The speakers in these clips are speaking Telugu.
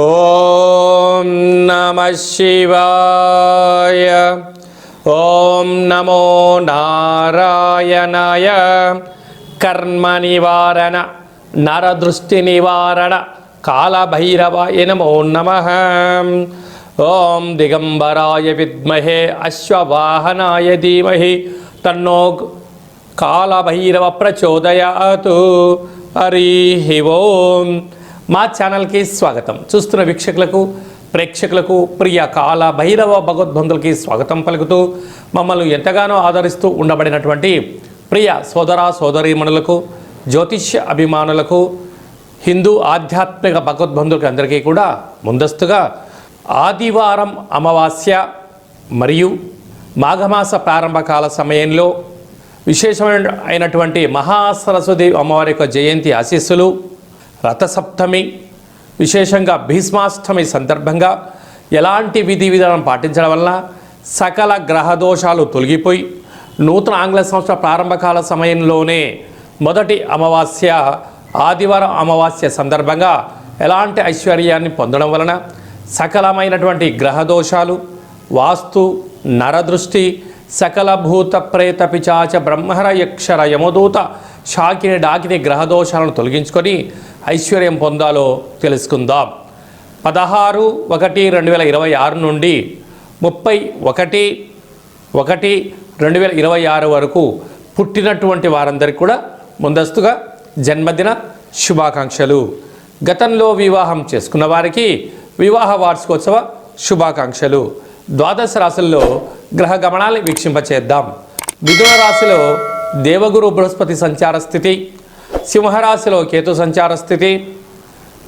ఓం నమః శివాయ. ఓం నమో నారాయణాయ. కర్మ నివారణ నరదృష్టి నివారణ కాళభైరవాయ నమో నమః. ఓం దిగంబరాయ విద్మహే అశ్వవాహనాయ ధీమహి తన్నో కాళభైరవ ప్రచోదయాతు. హరి ఓం. మా ఛానల్కి స్వాగతం. చూస్తున్న వీక్షకులకు ప్రేక్షకులకు ప్రియ కాళభైరవ భగవద్బంధులకి స్వాగతం పలుకుతూ మమ్మల్ని ఎంతగానో ఆదరిస్తూ ఉండబడినటువంటి ప్రియ సోదర సోదరీమణులకు, జ్యోతిష్య అభిమానులకు, హిందూ ఆధ్యాత్మిక భగవద్బంధులకి అందరికీ కూడా ముందస్తుగా ఆదివారం అమావాస్య మరియు మాఘమాస ప్రారంభకాల సమయంలో విశేషమైనటువంటి మహాసరస్వతి అమ్మవారి యొక్క జయంతి ఆశీస్సులు, రథసప్తమి విశేషంగా భీష్మాష్టమి సందర్భంగా ఎలాంటి విధి విధానం పాటించడం వలన సకల గ్రహదోషాలు తొలగిపోయి నూతన ఆంగ్ల సంవత్సర ప్రారంభకాల సమయంలోనే మొదటి అమావాస్య ఆదివారం అమావాస్య సందర్భంగా ఎలాంటి ఐశ్వర్యాన్ని పొందడం వలన సకలమైనటువంటి గ్రహదోషాలు, వాస్తు, నరదృష్టి, సకల భూత ప్రేత పిచాచ బ్రహ్మర యక్షర యమదూత శాకిని డాకిని గ్రహదోషాలను తొలగించుకొని ఐశ్వర్యం పొందాలో తెలుసుకుందాం. 16/1/2026 నుండి 31/1/2026 వరకు పుట్టినటువంటి వారందరికీ కూడా ముందస్తుగా జన్మదిన శుభాకాంక్షలు. గతంలో వివాహం చేసుకున్న వారికి వివాహ వార్షికోత్సవ శుభాకాంక్షలు. ద్వాదశ రాశుల్లో గ్రహ గమనాన్ని వీక్షింపచేద్దాం. మిథున రాశిలో దేవగురు బృహస్పతి సంచార స్థితి, సింహరాశిలో కేతు సంచార స్థితి,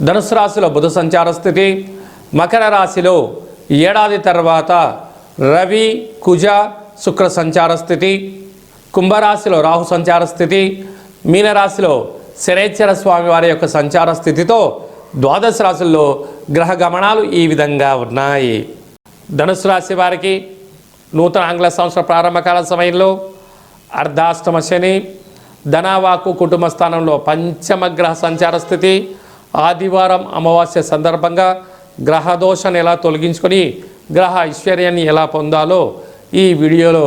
ధనుసు రాశిలో బుధ సంచార స్థితి, మకర రాశిలో ఏడాది తర్వాత రవి కుజ శుక్ర సంచార స్థితి, కుంభరాశిలో రాహు సంచార స్థితి, మీనరాశిలో శనైశ్వర స్వామి వారి యొక్క సంచార స్థితితో ద్వాదశ రాశుల్లో గ్రహ గమనాలు ఈ విధంగా ఉన్నాయి. ధనుసు రాశి వారికి నూతన ఆంగ్ల సంవత్సర ప్రారంభకాల సమయంలో అర్ధాష్టమ శని, ధనవాకు కుటుంబ స్థానంలో పంచమగ్రహ సంచార స్థితి, ఆదివారం అమావాస్య సందర్భంగా గ్రహదోషాన్ని ఎలా తొలగించుకొని గ్రహ ఐశ్వర్యాన్ని ఎలా పొందాలో ఈ వీడియోలో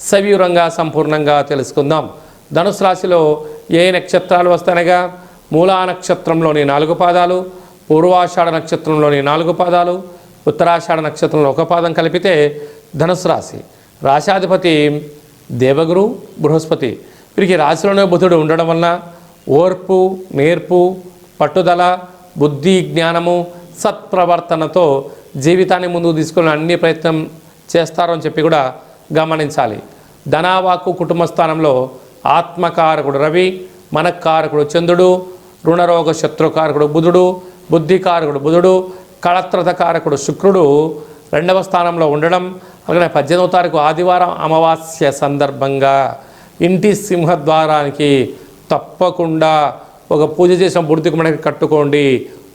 సవివరంగా సంపూర్ణంగా తెలుసుకుందాం. ధనుసు రాశిలో ఏ నక్షత్రాలు వస్తాయనగా మూలా నక్షత్రంలోని 4 పాదాలు, పూర్వాషాఢ నక్షత్రంలోని 4 పాదాలు, ఉత్తరాషాఢ నక్షత్రంలో 1 పాదం కలిపితే ధనుసు రాశి. రాశాధిపతి దేవగురు బృహస్పతి. వీరికి రాశిలోనే బుధుడు ఉండడం వలన ఓర్పు, నేర్పు, పట్టుదల, బుద్ధి, జ్ఞానము, సత్ప్రవర్తనతో జీవితాన్ని ముందుకు తీసుకుని అన్ని ప్రయత్నం చేస్తారు అని చెప్పి కూడా గమనించాలి. ధనవాకు కుటుంబ స్థానంలో ఆత్మకారకుడు రవి, మనకారకుడు చంద్రుడు, రుణరోగ శత్రుకారకుడు బుధుడు, బుద్ధికారకుడు బుధుడు, కళత్రతకారకుడు శుక్రుడు 2వ స్థానంలో ఉండడం. అలాగే 18వ తారీఖు ఆదివారం అమావాస్య సందర్భంగా ఇంటి సింహద్వారానికి తప్పకుండా ఒక పూజ చేసిన బుడితికి మనకి కట్టుకోండి.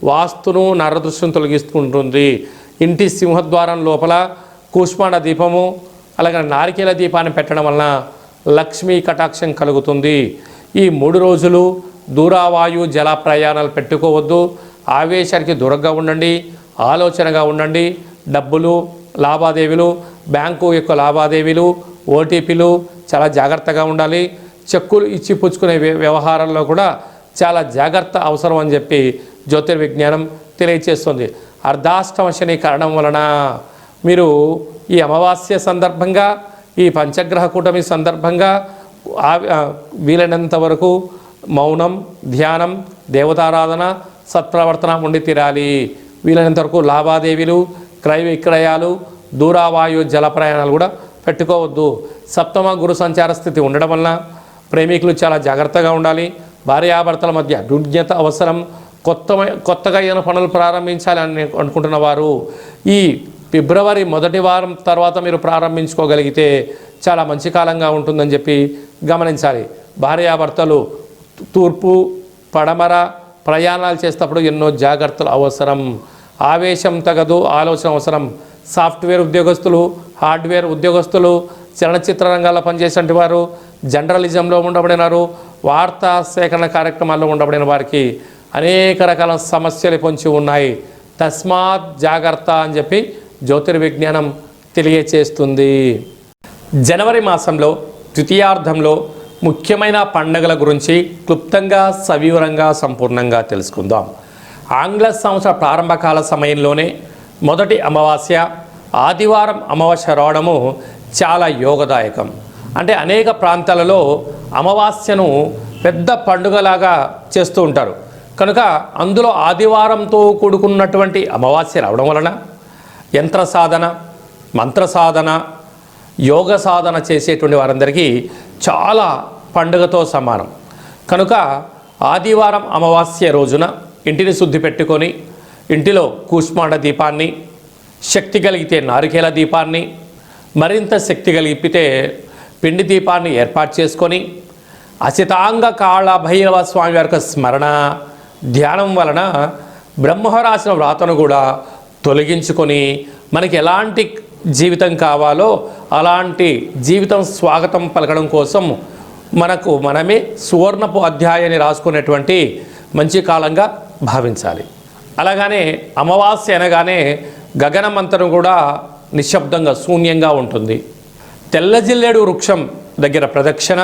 వాస్తును నరదృష్టిని తొలగిస్తుంటుంది. ఇంటి సింహద్వారం లోపల కూష్మాండ దీపము అలాగే నారికేల దీపాన్ని పెట్టడం వలన లక్ష్మీ కటాక్షం కలుగుతుంది. ఈ 3 రోజులు దూరావాయు జల ప్రయాణాలు పెట్టుకోవద్దు. ఆవేశానికి దూరంగా ఉండండి, ఆలోచనగా ఉండండి. డబ్బులు లావాదేవీలు, బ్యాంకు యొక్క లావాదేవీలు, ఓటీపీలు చాలా జాగ్రత్తగా ఉండాలి. చెక్కులు ఇచ్చి పుచ్చుకునే వ్యవహారాల్లో కూడా చాలా జాగ్రత్త అవసరం అని చెప్పి జ్యోతిర్విజ్ఞానం తెలియచేస్తుంది. అర్ధాష్టమ శని కారణం వలన మీరు ఈ అమావాస్య సందర్భంగా, ఈ పంచగ్రహ కూటమి సందర్భంగా వీలైనంత వరకు మౌనం, ధ్యానం, దేవతారాధన, సత్ప్రవర్తన ఉండి తీరాలి. వీలైనంత వరకు లావాదేవీలు, క్రయ విక్రయాలు, దూరావాయు జల ప్రయాణాలు కూడా పెట్టుకోవద్దు. సప్తమ గురు సంచార స్థితి ఉండడం వలన ప్రేమికులు చాలా జాగ్రత్తగా ఉండాలి. భార్యాభర్తల మధ్య రుణ్యత అవసరం. కొత్తగా ఏమైనా పనులు ప్రారంభించాలని అనుకుంటున్న వారు ఈ ఫిబ్రవరి మొదటి వారం తర్వాత మీరు ప్రారంభించుకోగలిగితే చాలా మంచి కాలంగా ఉంటుందని చెప్పి గమనించాలి. భార్యాభర్తలు తూర్పు పడమర ప్రయాణాలు చేసేటప్పుడు ఎన్నో జాగ్రత్తలు అవసరం. ఆవేశం తగదు, ఆలోచన అవసరం. సాఫ్ట్వేర్ ఉద్యోగస్తులు, హార్డ్వేర్ ఉద్యోగస్తులు, చలనచిత్ర రంగాల్లో పనిచేసే వారు, జర్నలిజంలో ఉండబడినారు, వార్తా సేకరణ కార్యక్రమాల్లో ఉండబడిన వారికి అనేక రకాల సమస్యలు పొంచి ఉన్నాయి. తస్మాత్ జాగ్రత్త అని చెప్పి జ్యోతిర్విజ్ఞానం తెలియచేస్తుంది. జనవరి మాసంలో ద్వితీయార్థంలో ముఖ్యమైన పండుగల గురించి క్లుప్తంగా సవివరంగా సంపూర్ణంగా తెలుసుకుందాం. ఆంగ్ల సంవత్సర ప్రారంభకాల సమయంలోనే మొదటి అమావాస్య ఆదివారం అమావాస్య రావడము చాలా యోగదాయకం. అంటే అనేక ప్రాంతాలలో అమావాస్యను పెద్ద పండుగలాగా చేస్తూ ఉంటారు. కనుక అందులో ఆదివారంతో కూడుకున్నటువంటి అమావాస్య రావడం వలన యంత్ర సాధన, మంత్ర సాధన, యోగ సాధన చేసేటువంటి వారందరికీ చాలా పండుగతో సమానం. కనుక ఆదివారం అమావాస్య రోజున ఇంటిని శుద్ధి పెట్టుకొని ఇంటిలో కూష్మాండ దీపాన్ని, శక్తి కలిగితే నారికేల దీపాన్ని, మరింత శక్తి కలిగితే పిండి దీపాన్ని ఏర్పాటు చేసుకొని అసితాంగ కాళ భైరవ స్వామి వారి స్మరణ ధ్యానం వలన బ్రహ్మరాసిన వ్రాతను కూడా తొలగించుకొని మనకి ఎలాంటి జీవితం కావాలో అలాంటి జీవితం స్వాగతం పలకడం కోసం మనమే సువర్ణపు అధ్యాయాన్ని రాసుకునేటువంటి మంచి కాలంగా భావించాలి. అలాగనే అమావాస్య అనగానే గగనమంతరం కూడా నిశ్శబ్దంగా శూన్యంగా ఉంటుంది. తెల్లజిల్లేడు వృక్షం దగ్గర ప్రదక్షిణ,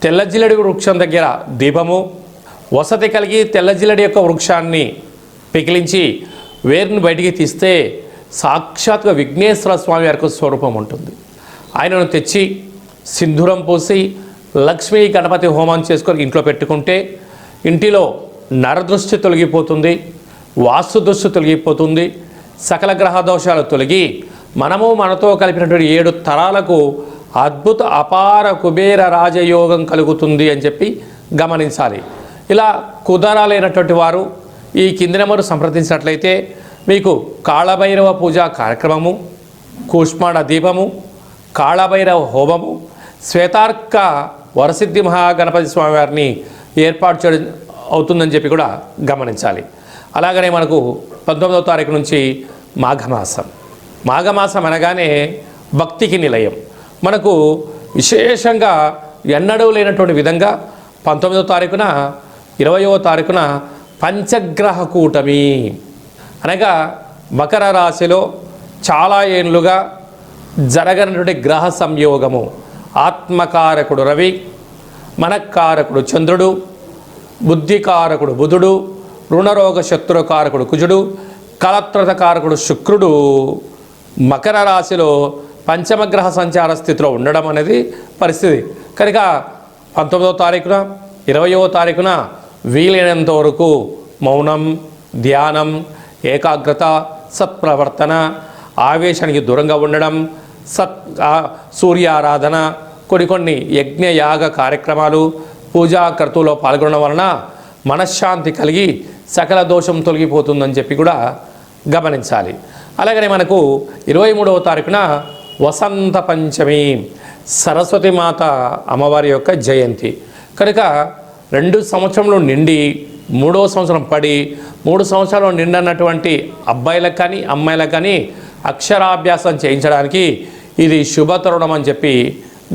తెల్లజిల్లేడు వృక్షం దగ్గర దీపము, వసతి కలిగి తెల్లజిల్లేడు యొక్క వృక్షాన్ని పికిలించి వేరుని బయటికి తీస్తే సాక్షాత్గా విఘ్నేశ్వర స్వామి వారి స్వరూపం ఉంటుంది. ఆయనను తెచ్చి సింధూరం పోసి లక్ష్మీ గణపతి హోమం చేసుకొని ఇంట్లో పెట్టుకుంటే ఇంటిలో నరదృష్టి తొలగిపోతుంది, వాస్తు దృష్టి తొలగిపోతుంది, సకల గ్రహ దోషాలు తొలగి మనతో కలిపినటువంటి 7 తరాలకు అద్భుత అపార కుబేర రాజయోగం కలుగుతుంది అని చెప్పి గమనించాలి. ఇలా కుదరాలైనటువంటి వారు ఈ కింది నెంబరు సంప్రదించినట్లయితే మీకు కాళభైరవ పూజా కార్యక్రమము, కూష్మాండ దీపము, కాళభైరవ హోమము, శ్వేతార్క వరసిద్ధి మహాగణపతి స్వామి వారిని ఏర్పాటు చేయడం అవుతుందని చెప్పి కూడా గమనించాలి. అలాగనే మనకు 19వ తారీఖు నుంచి మాఘమాసం. మాఘమాసం అనగానే భక్తికి నిలయం. మనకు విశేషంగా ఎన్నడూ లేనటువంటి విధంగా 19వ తారీఖున 20వ తారీఖున పంచగ్రహ కూటమి అనగా మకర రాశిలో చాలా ఏళ్ళుగా జరగనటువంటి గ్రహ సంయోగము. ఆత్మకారకుడు రవి, మనకారకుడు చంద్రుడు, బుద్ధికారకుడు బుధుడు, రుణరోగ శత్రుకారకుడు కుజుడు, కలత్రతకారకుడు శుక్రుడు మకర రాశిలో పంచమగ్రహ సంచార స్థితిలో ఉండడం అనేది పరిస్థితి. కనుక 19వ తారీఖున 20వ తారీఖున వీలైనంత వరకు మౌనం, ధ్యానం, ఏకాగ్రత, సత్ప్రవర్తన, ఆవేశానికి దూరంగా ఉండడం, సూర్యారాధన, కొన్ని యజ్ఞయాగ కార్యక్రమాలు, పూజా క్రతువులో పాల్గొనడం వలన మనశ్శాంతి కలిగి సకల దోషం తొలగిపోతుందని చెప్పి కూడా గమనించాలి. అలాగనే మనకు 23వ తారీఖున వసంత పంచమి, సరస్వతి మాత అమ్మవారి యొక్క జయంతి. కనుక 2 సంవత్సరంలో నిండి 3వ సంవత్సరం పడి 3 సంవత్సరాలు నిండన్నటువంటి అబ్బాయిలకు కానీ అమ్మాయిలకు కానీ అక్షరాభ్యాసం చేయించడానికి ఇది శుభతరుణం అని చెప్పి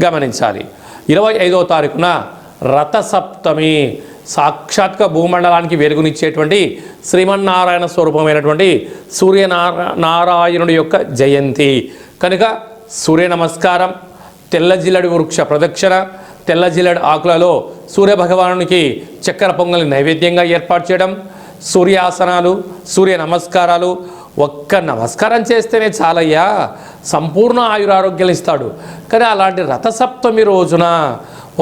గమనించాలి. 25వ తారీఖున రథసప్తమి, సాక్షాత్గా భూమండలానికి వెలుగునిచ్చేటువంటి శ్రీమన్నారాయణ స్వరూపమైనటువంటి సూర్యనారాయణుడి యొక్క జయంతి. కనుక సూర్య నమస్కారం, తెల్లజిల్లడి వృక్ష ప్రదక్షిణ, తెల్లజిల్లడి ఆకులలో సూర్యభగవానునికి చక్కెర పొంగలి నైవేద్యంగా ఏర్పాటు చేయడం, సూర్యాసనాలు, సూర్య నమస్కారాలు. ఒక్క నమస్కారం చేస్తేనే చాలయ్యా, సంపూర్ణ ఆయురారోగ్యాలు ఇస్తాడు. కానీ అలాంటి రథసప్తమి రోజున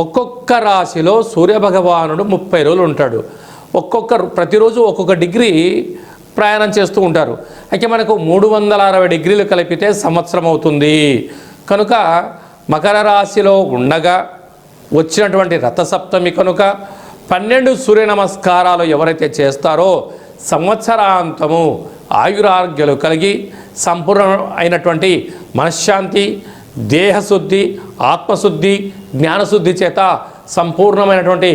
ఒక్కొక్క రాశిలో సూర్యభగవానుడు 30 రోజులు ఉంటాడు. ప్రతిరోజు ఒక్కొక్క డిగ్రీ ప్రయాణం చేస్తూ ఉంటారు. అయితే మనకు 360 డిగ్రీలు కలిపితే సంవత్సరం అవుతుంది. కనుక మకర రాశిలో ఉండగా వచ్చినటువంటి రథసప్తమి కనుక 12 సూర్య నమస్కారాలు ఎవరైతే చేస్తారో సంవత్సరాంతము ఆయురారోగ్యాలు కలిగి సంపూర్ణ అయినటువంటి మనశ్శాంతి, దేహశుద్ధి, ఆత్మశుద్ధి, జ్ఞానశుద్ధి చేత సంపూర్ణమైనటువంటి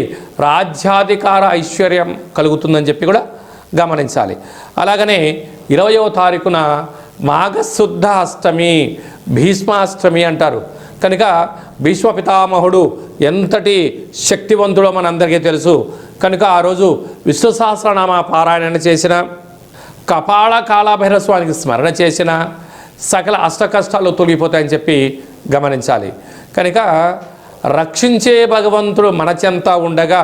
రాజ్యాధికార ఐశ్వర్యం కలుగుతుందని చెప్పి కూడా గమనించాలి. అలాగనే 20వ తారీఖున మాఘశుద్ధ అష్టమి, భీష్మాష్టమి అంటారు. కనుక భీష్మ పితామహుడు ఎంతటి శక్తివంతుడో మనందరికీ తెలుసు. కనుక ఆ రోజు విష్ణు సహస్రనామ పారాయణ చేసిన, కపాల కాళభైరవ స్వామికి స్మరణ చేసిన సకల అష్ట కష్టాలు తొలగిపోతాయని చెప్పి గమనించాలి. కనుక రక్షించే భగవంతుడు మన చెంత ఉండగా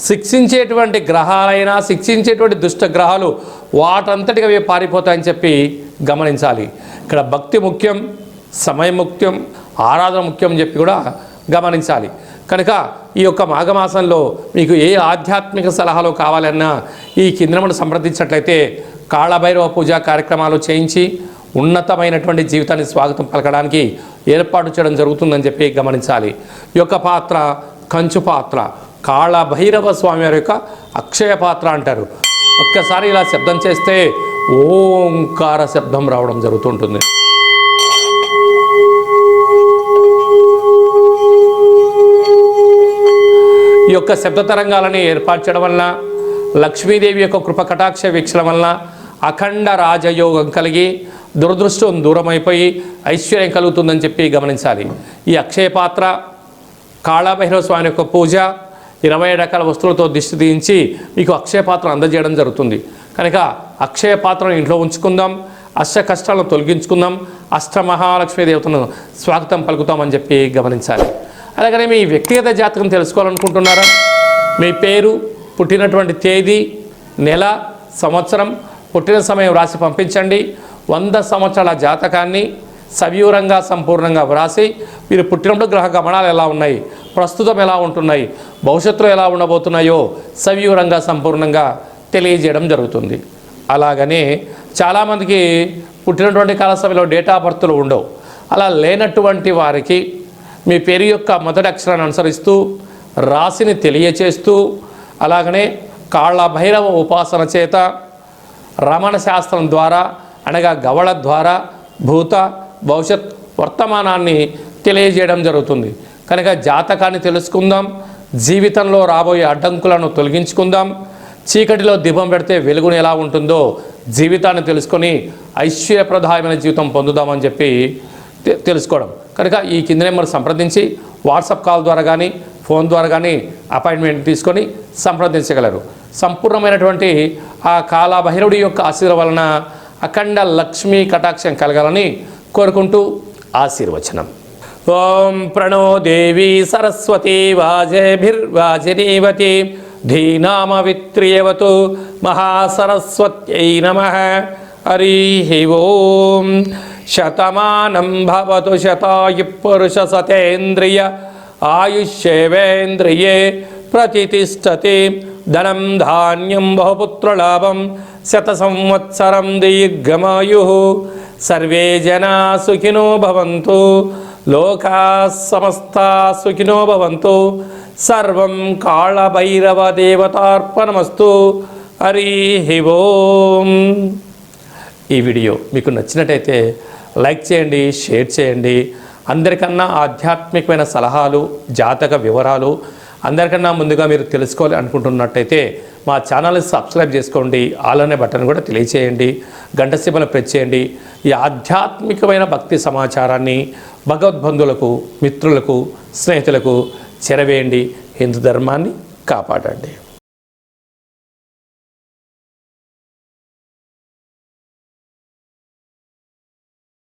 శిక్షించేటువంటి గ్రహాలైనా, శిక్షించేటువంటి దుష్ట గ్రహాలు వాటంతటిగా అవి పారిపోతాయని చెప్పి గమనించాలి. ఇక్కడ భక్తి ముఖ్యం, సమయం ముఖ్యం, ఆరాధన ముఖ్యం అని చెప్పి కూడా గమనించాలి. కనుక ఈ యొక్క మాఘమాసంలో మీకు ఏ ఆధ్యాత్మిక సలహాలు కావాలన్నా ఈ కిందను సంప్రదించినట్లయితే కాళభైరవ పూజా కార్యక్రమాలు చేయించి ఉన్నతమైనటువంటి జీవితాన్ని స్వాగతం పలకడానికి ఏర్పాటు చేయడం జరుగుతుందని చెప్పి గమనించాలి. ఈ యొక్క పాత్ర కంచు పాత్ర, కాళభైరవ స్వామి వారి యొక్క అక్షయ పాత్ర అంటారు. ఒక్కసారి ఇలా శబ్దం చేస్తే ఓంకార శబ్దం రావడం జరుగుతుంటుంది. ఈ యొక్క శబ్ద తరంగాలని ఏర్పాటు చేయడం వలన లక్ష్మీదేవి యొక్క కృప కటాక్ష వీక్షణ వలన అఖండ రాజయోగం కలిగి దురదృష్టం దూరమైపోయి ఐశ్వర్యం కలుగుతుందని చెప్పి గమనించాలి. ఈ అక్షయ పాత్ర, కాళభైరవ స్వామి యొక్క పూజ, 20 రకాల వస్తువులతో దిష్టి తీయించి మీకు అక్షయ పాత్ర అందజేయడం జరుగుతుంది. కనుక అక్షయ పాత్రను ఇంట్లో ఉంచుకుందాం, అష్ట కష్టాలను తొలగించుకుందాం, అష్టమహాలక్ష్మీ దేవతను స్వాగతం పలుకుతామని చెప్పి గమనించాలి. అలాగనే మీ వ్యక్తిగత జాతకం తెలుసుకోవాలనుకుంటున్నారా? మీ పేరు, పుట్టినటువంటి తేదీ, నెల, సంవత్సరం, పుట్టిన సమయం రాసి పంపించండి. 100 సంవత్సరాల జాతకాన్ని సవివరంగా సంపూర్ణంగా వ్రాసి మీరు పుట్టినప్పుడు గ్రహ గమనాలు ఎలా ఉన్నాయి, ప్రస్తుతం ఎలా ఉంటున్నాయి, భవిష్యత్తులో ఎలా ఉండబోతున్నాయో సవివరంగా సంపూర్ణంగా తెలియజేయడం జరుగుతుంది. అలాగనే చాలామందికి పుట్టినటువంటి కాల సమయంలో డేట్ ఆఫ్ బర్త్లు ఉండవు. అలా లేనటువంటి వారికి మీ పేరు యొక్క మొదటి అక్షరాన్ని అనుసరిస్తూ రాశిని తెలియచేస్తూ, అలాగనే కాళభైరవ ఉపాసన చేత రమణ శాస్త్రం ద్వారా అనగా గవళ ద్వారా భూత భవిష్యత్ వర్తమానాన్ని తెలియజేయడం జరుగుతుంది. కనుక జాతకాన్ని తెలుసుకుందాం, జీవితంలో రాబోయే అడ్డంకులను తొలగించుకుందాం. చీకటిలో దీపం పెడితే వెలుగుని ఎలా ఉంటుందో జీవితాన్ని తెలుసుకొని ఐశ్వర్యప్రదాయమైన జీవితం పొందుదామని చెప్పి తెలుసుకోవడం. కనుక ఈ కింద నెంబర్ సంప్రదించి వాట్సాప్ కాల్ ద్వారా కానీ ఫోన్ ద్వారా కానీ అపాయింట్మెంట్ తీసుకొని సంప్రదించగలరు. సంపూర్ణమైనటువంటి ఆ కాళభైరవుడి యొక్క ఆశీర్వాదం వలన అఖండ లక్ష్మీ కటాక్షం కలగాలని కోరుకుంటూ ఆశీర్వచనం. ఓం ప్రణో దేవి సరస్వతి వాజేభిర్వాజినీవతి ధీనామవిత్రియవతు మహాసరస్వత్యై నమః. హరి ఓం. శతమానం భవతు శతాయు పురుష సతేంద్రియ ఆయుష్యేవేంద్రియే ప్రతిష్టతి. ధనం ధాన్యం బహుపుత్రలాభం శత సంవత్సరం దీర్ఘమాయు. సర్వే జనా సుఖినో భవంతు, లోకా సమస్తా సుఖినో భవంతు. సర్వం కాళభైరవ దేవతార్పణమస్తు. హరి ఓం. ఈ వీడియో మీకు నచ్చినట్టయితే లైక్ చేయండి, షేర్ చేయండి. అందరికన్నా ఆధ్యాత్మికమైన సలహాలు, జాతక వివరాలు అందరికన్నా ముందుగా మీరు తెలుసుకోవాలి అనుకుంటున్నట్టయితే మా ఛానల్ని సబ్స్క్రైబ్ చేసుకోండి. ఆల్ అనే బటన్ కూడా తెలియచేయండి, గంట సింబల్ ప్రెస్ చేయండి. ఈ ఆధ్యాత్మికమైన భక్తి సమాచారాన్ని భగవద్బంధువులకు, మిత్రులకు, స్నేహితులకు చేరవేయండి. హిందూ ధర్మాన్ని కాపాడండి.